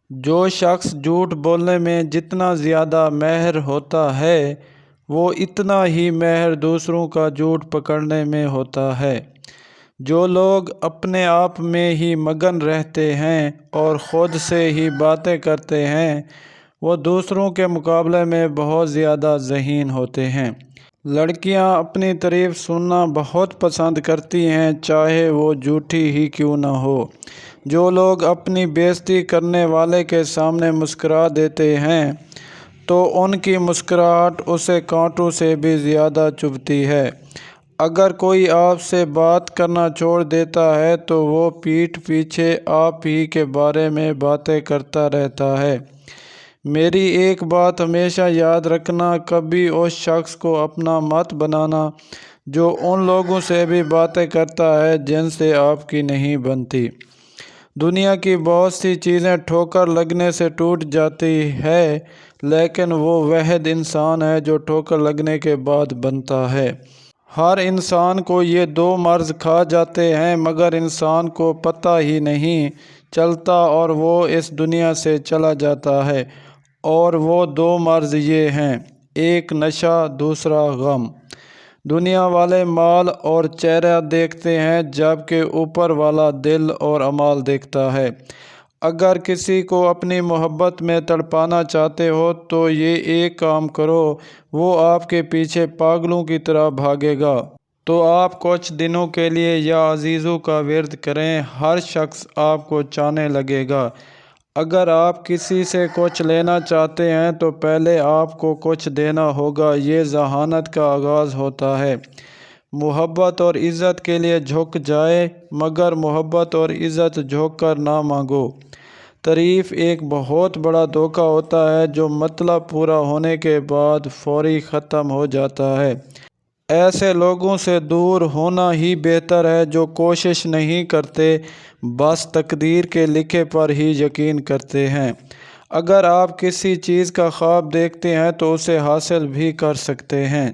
جو شخص جھوٹ بولنے میں جتنا زیادہ ماہر ہوتا ہے وہ اتنا ہی ماہر دوسروں کا جھوٹ پکڑنے میں ہوتا ہے۔ جو لوگ اپنے آپ میں ہی مگن رہتے ہیں اور خود سے ہی باتیں کرتے ہیں وہ دوسروں کے مقابلے میں بہت زیادہ ذہین ہوتے ہیں۔ لڑکیاں اپنی تعریف سننا بہت پسند کرتی ہیں چاہے وہ جھوٹی ہی کیوں نہ ہو۔ جو لوگ اپنی بےعزتی کرنے والے کے سامنے مسکرا دیتے ہیں تو ان کی مسکراہٹ اسے کانٹوں سے بھی زیادہ چبھتی ہے۔ اگر کوئی آپ سے بات کرنا چھوڑ دیتا ہے تو وہ پیٹھ پیچھے آپ ہی کے بارے میں باتیں کرتا رہتا ہے۔ میری ایک بات ہمیشہ یاد رکھنا، کبھی اس شخص کو اپنا مت بنانا جو ان لوگوں سے بھی باتیں کرتا ہے جن سے آپ کی نہیں بنتی۔ دنیا کی بہت سی چیزیں ٹھوکر لگنے سے ٹوٹ جاتی ہے لیکن وہ واحد انسان ہے جو ٹھوکر لگنے کے بعد بنتا ہے۔ ہر انسان کو یہ دو مرض کھا جاتے ہیں مگر انسان کو پتہ ہی نہیں چلتا اور وہ اس دنیا سے چلا جاتا ہے، اور وہ دو مرض یہ ہیں، ایک نشہ، دوسرا غم۔ دنیا والے مال اور چہرہ دیکھتے ہیں جبکہ اوپر والا دل اور اعمال دیکھتا ہے۔ اگر کسی کو اپنی محبت میں تڑپانا چاہتے ہو تو یہ ایک کام کرو، وہ آپ کے پیچھے پاگلوں کی طرح بھاگے گا تو آپ کچھ دنوں کے لیے یا عزیزوں کا ورد کریں، ہر شخص آپ کو چاہنے لگے گا۔ اگر آپ کسی سے کچھ لینا چاہتے ہیں تو پہلے آپ کو کچھ دینا ہوگا، یہ ذہانت کا آغاز ہوتا ہے۔ محبت اور عزت کے لیے جھک جائے مگر محبت اور عزت جھک کر نہ مانگو۔ تعریف ایک بہت بڑا دھوکہ ہوتا ہے جو مطلب پورا ہونے کے بعد فوری ختم ہو جاتا ہے۔ ایسے لوگوں سے دور ہونا ہی بہتر ہے جو کوشش نہیں کرتے، بس تقدیر کے لکھے پر ہی یقین کرتے ہیں۔ اگر آپ کسی چیز کا خواب دیکھتے ہیں تو اسے حاصل بھی کر سکتے ہیں۔